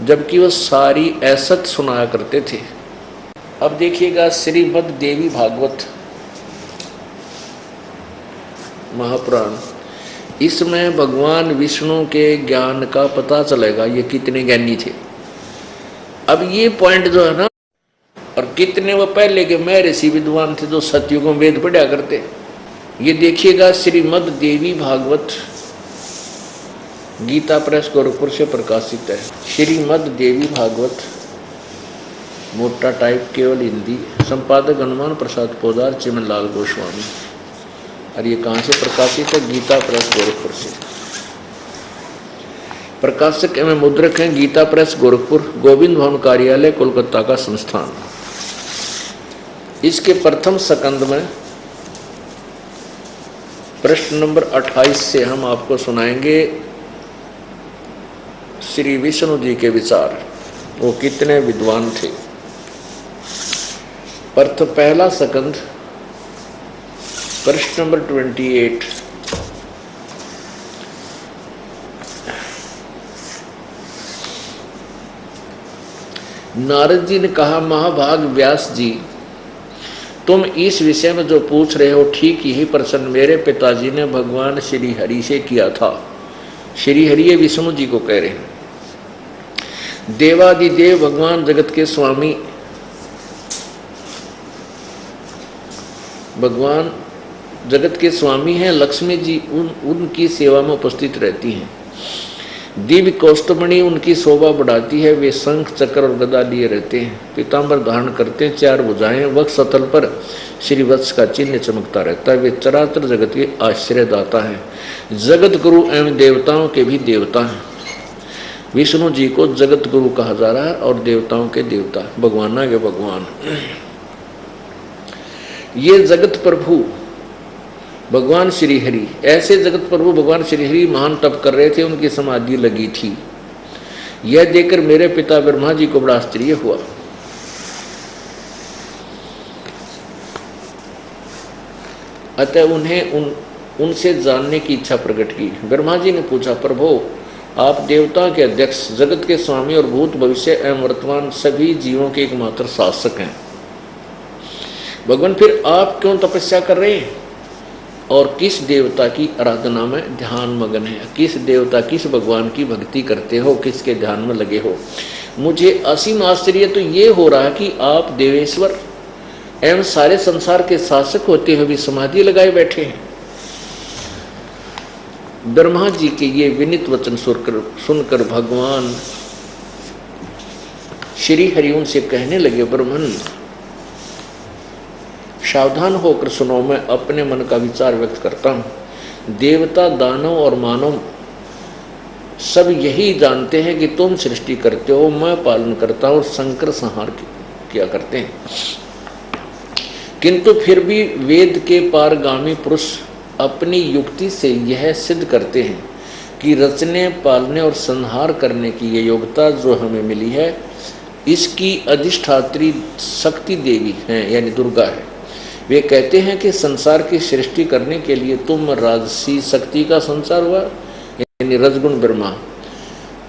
जबकि वो सारी असत सुनाया करते थे। अब देखिएगा श्रीमद् देवी भागवत महापुराण, इसमें भगवान विष्णु के ज्ञान का पता चलेगा ये कितने ज्ञानी थे। अब ये पॉइंट जो है ना, और कितने वो पहले के महर्षि विद्वान थे जो सतयुगों में वेद पढ़ा करते। ये देखिएगा श्रीमद् देवी भागवत गीता प्रेस गोरखपुर से प्रकाशित है। श्रीमद् देवी भागवत, मोटा टाइप, केवल हिंदी, संपादक हनुमान प्रसाद पोदार, चिमनलाल गोस्वामी। और ये कहाँ से प्रकाशित है? गीता प्रेस गोरखपुर से। प्रकाशक एवं मुद्रक हैं गीता प्रेस गोरखपुर, गोविंद भवन कार्यालय, कोलकाता का संस्थान। इसके प्रथम स्कंद में प्रश्न नंबर 28 से हम आपको सुनाएंगे श्री विष्णु जी के विचार, वो कितने विद्वान थे। पहला स्कंद, प्रश्न नंबर 28। नारद जी ने कहा, महाभाग व्यास जी, तुम इस विषय में जो पूछ रहे हो ठीक यही प्रश्न मेरे पिताजी ने भगवान श्री हरि से किया था। श्री हरि विष्णु जी को कह रहे हैं। देवादिदेव भगवान जगत के स्वामी, भगवान जगत के स्वामी हैं। लक्ष्मी जी उनकी सेवा में उपस्थित रहती हैं। दिव्य कौस्तुभमणि उनकी शोभा बढ़ाती है। वे शंख चक्र और गदा लिए रहते हैं, पीताम्बर धारण करते हैं, 4 भुजाएं, वक्ष स्थल पर श्रीवत्स का चिन्ह चमकता रहता है। वे चराचर जगत के आश्रयदाता हैं, जगत गुरु एवं देवताओं के भी देवता हैं। विष्णु जी को जगत गुरु कहा जा रहा है और देवताओं के देवता, भगवाना के भगवान। ये जगत प्रभु भगवान श्री हरि, ऐसे जगत प्रभु भगवान श्री हरि महान तप कर रहे थे, उनकी समाधि लगी थी। यह देखकर मेरे पिता ब्रह्मा जी को बड़ा आश्चर्य हुआ। अतः उन्हें उनसे जानने की इच्छा प्रकट की। ब्रह्मा जी ने पूछा, प्रभु आप देवता के अध्यक्ष, जगत के स्वामी और भूत भविष्य एवं वर्तमान सभी जीवों के एकमात्र शासक हैं। भगवान फिर आप क्यों तपस्या कर रहे हैं और किस देवता की आराधना में ध्यान मगन है? किस देवता, किस भगवान की भक्ति करते हो, किसके ध्यान में लगे हो? मुझे असीम आश्चर्य तो ये हो रहा है कि आप देवेश्वर एवं सारे संसार के शासक होते हुए भी समाधि लगाए बैठे हैं। ब्रह्मा जी के ये विनीत वचन सुनकर भगवान श्री हरि उनसे कहने लगे, ब्रह्मन सावधान होकर सुनो, मैं अपने मन का विचार व्यक्त करता हूं। देवता, दानव और मानव सब यही जानते हैं कि तुम सृष्टि करते हो, मैं पालन करता हूं और संकर संहार किया करते हैं। किंतु फिर भी वेद के पारगामी पुरुष अपनी युक्ति से यह सिद्ध करते हैं कि रचने, पालने और संहार करने की ये योग्यता जो हमें मिली है, इसकी अधिष्ठात्री शक्ति देवी है, यानी दुर्गा है। वे कहते हैं कि संसार की सृष्टि करने के लिए तुम राजसी शक्ति का संचार हुआ, यानी रजगुण ब्रह्मा,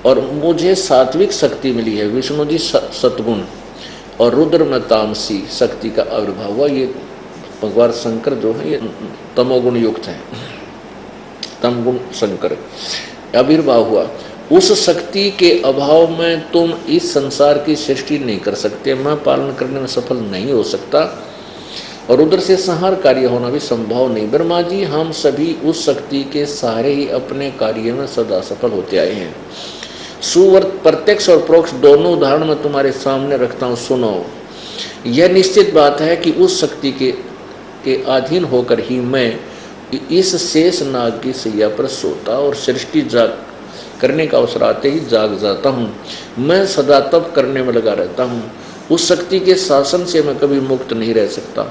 और मुझे सात्विक शक्ति मिली है, विष्णु जी सतगुण, और रुद्र में तामसी शक्ति का आविर्भाव हुआ। ये भगवान शंकर जो है ये तमोगुण युक्त है, तमगुण शंकर आविर्भाव हुआ। उस शक्ति के अभाव में तुम इस संसार की सृष्टि नहीं कर सकते, मैं पालन करने में सफल नहीं हो सकता, और रुद्र से संहार कार्य होना भी संभव नहीं। ब्रह्मा जी, हम सभी उस शक्ति के सहारे ही अपने कार्य में सदा सफल होते आए हैं। सुवर्त प्रत्यक्ष और परोक्ष दोनों उदाहरण मैं तुम्हारे सामने रखता हूँ, सुनो। यह निश्चित बात है कि उस शक्ति के अधीन होकर ही मैं इस शेष नाग की सैया पर सोता और सृष्टि जाग करने का अवसर आते ही जाग जाता हूँ। मैं सदा तप करने में लगा रहता हूँ। उस शक्ति के शासन से मैं कभी मुक्त नहीं रह सकता।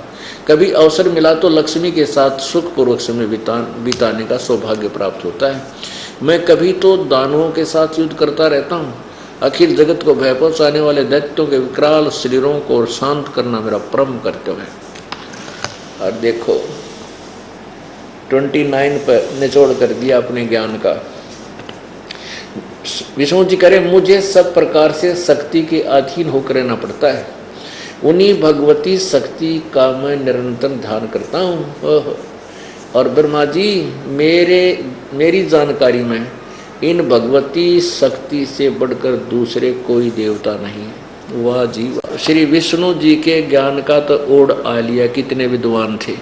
कभी अवसर मिला तो लक्ष्मी के साथ सुखपूर्वक समय बिताने का सौभाग्य प्राप्त होता है। मैं कभी तो दानवों के साथ युद्ध करता रहता हूँ। अखिल जगत को भय पहुँचाने वाले दैत्यों के विकराल शरीरों को शांत करना मेरा परम कर्तव्य है। और देखो 29 पर निचोड़ कर दिया अपने ज्ञान का। विष्णु जी कह रहे मुझे सब प्रकार से शक्ति के अधीन होकर रहना पड़ता है, उन्हीं भगवती शक्ति का मैं निरंतर ध्यान करता हूँ। और ब्रह्मा जी मेरी जानकारी में इन भगवती शक्ति से बढ़कर दूसरे कोई देवता नहीं है। वाह जी वाह। श्री विष्णु जी के ज्ञान का तो ओढ़ आ लिया, कितने विद्वान थे।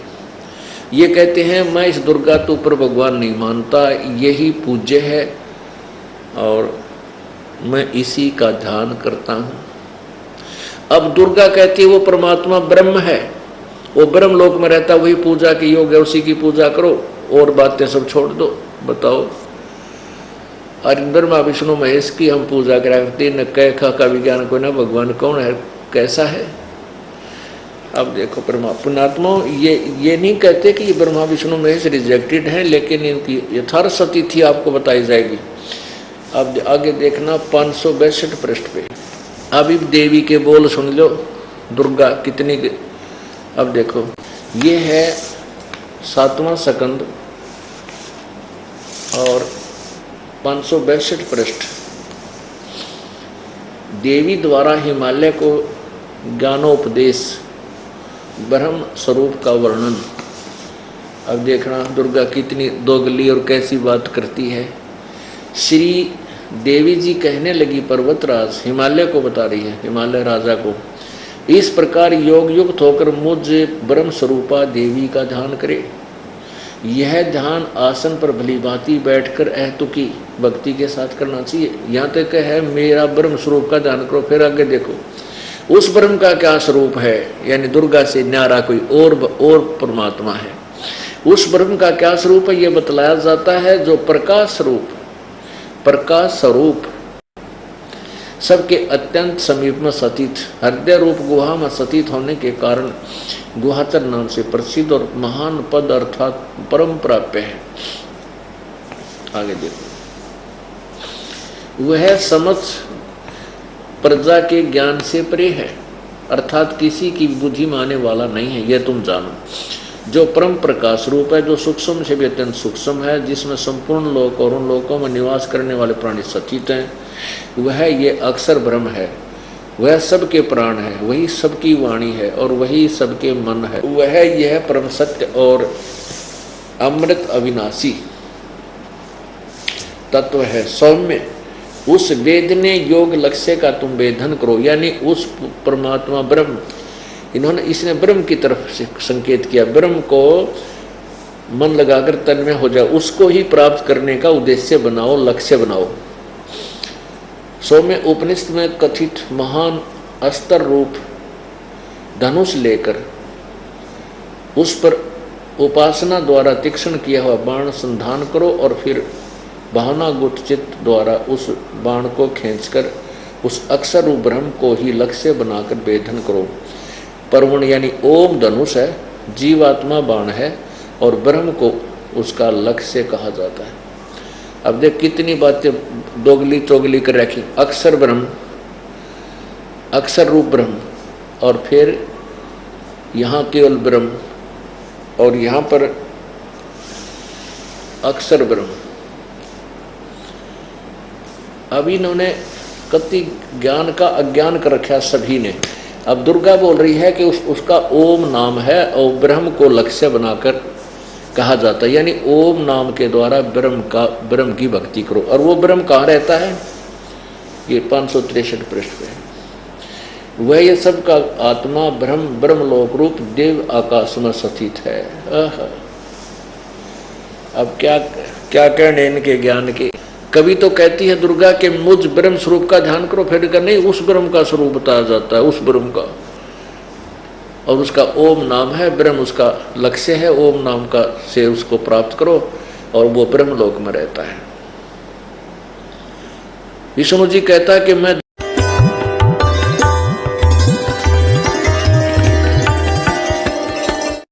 ये कहते हैं मैं इस दुर्गा तो ऊपर भगवान नहीं मानता, यही पूज्य है और मैं इसी का ध्यान करता हूँ। अब दुर्गा कहती है वो परमात्मा ब्रह्म है, वो ब्रह्म लोक में रहता, वही पूजा के योग है, उसी की पूजा करो और बातें सब छोड़ दो। बताओ, अरे ब्रह्मा विष्णु महेश की हम पूजा कराते न कह खा का विज्ञान को, ना भगवान कौन है कैसा है। अब देखो पुण्यात्मा ये नहीं कहते कि ये ब्रह्मा विष्णु महेश रिजेक्टेड हैं, लेकिन इनकी यथार्थ स्थिति आपको बताई जाएगी। अब आगे देखना 562 पृष्ठ पे। अभी देवी के बोल सुन लो, दुर्गा कितनी। अब देखो ये है 7वां सकंद और 562 पृष्ठ। देवी द्वारा हिमालय को ज्ञानोपदेश, ब्रह्म स्वरूप का वर्णन। अब देखना दुर्गा कितनी दोगली और कैसी बात करती है। श्री देवी जी कहने लगी, पर्वतराज हिमालय को बता रही है, हिमालय राजा को, इस प्रकार योग युक्त होकर मुझ ब्रह्म स्वरूपा देवी का ध्यान करे। यह ध्यान आसन पर भली भांति बैठकर अहतुकी भक्ति के साथ करना चाहिए। यहाँ तक है मेरा ब्रह्म स्वरूप का ध्यान करो। फिर आगे देखो उस ब्रह्म का क्या स्वरूप है, यानी दुर्गा से न्यारा कोई और परमात्मा है। उस ब्रह्म का क्या स्वरूप है, यह बतलाया जाता है, जो प्रकाश स्वरूप सबके अत्यंत समीप में सतीत, हृदय रूप गुहा में सतीत होने के कारण गुहाचर नाम से प्रसिद्ध और महान पद अर्थात परम प्राप्य है। आगे देखो, वह समस्त प्रजा के ज्ञान से परे है, अर्थात किसी की बुद्धि में आने वाला नहीं है, यह तुम जानो। जो परम प्रकाश रूप है, जो सूक्ष्म से भी अत्यंत सूक्ष्म है, जिसमें संपूर्ण लोक और उन लोकों में निवास करने वाले प्राणी सचित हैं, वह ये अक्षर ब्रह्म है। वह सबके प्राण है, वही सबकी वाणी है और वही सबके मन है। वह यह परम सत्य और अमृत अविनाशी तत्व है। सौम्य उस वेदने योग लक्ष्य का तुम वेदन करो, यानी उस परमात्मा ब्रह्म, इसने ब्रह्म की तरफ से संकेत किया, ब्रह्म को मन लगाकर तन्मय हो जाओ, उसको ही प्राप्त करने का उद्देश्य बनाओ, लक्ष्य बनाओ। सौम्य उपनिषद में कथित महान अस्त्र रूप धनुष लेकर उस पर उपासना द्वारा तीक्ष्ण किया हुआ बाण संधान करो और फिर भावना गुप्त चित्त द्वारा उस बाण को खींचकर उस अक्षर रूप ब्रह्म को ही लक्ष्य बनाकर वेधन करो। परवण यानी ओम धनुष है, जीवात्मा बाण है और ब्रह्म को उसका लक्ष्य कहा जाता है। अब देख कितनी बातें दोगली चोगली कर रखी। अक्षर ब्रह्म, अक्षर रूप ब्रह्म, और फिर यहाँ केवल ब्रह्म और यहाँ पर अक्षर ब्रह्म। अब इन्होंने कति ज्ञान का अज्ञान कर रखा सभी ने। अब दुर्गा बोल रही है कि उसका ओम नाम है और ब्रह्म को लक्ष्य बनाकर कहा जाता है, यानी ओम नाम के द्वारा ब्रह्म की भक्ति करो। और वो ब्रह्म कहाँ रहता है, ये 563 पृष्ठ पे है। वह ये सब का आत्मा ब्रह्म लोक रूप देव आकाश में स्थित है। अब क्या कहने इनके ज्ञान के। कभी तो कहती है दुर्गा के मुझ ब्रह्म स्वरूप का ध्यान करो, फिर कर नहीं उस ब्रह्म का स्वरूप बताया जाता है, उस ब्रह्म का, और उसका ओम नाम है, ब्रह्म उसका लक्ष्य है, ओम नाम का से उसको प्राप्त करो और वो ब्रह्म लोक में रहता है। विष्णु जी कहता है कि मैं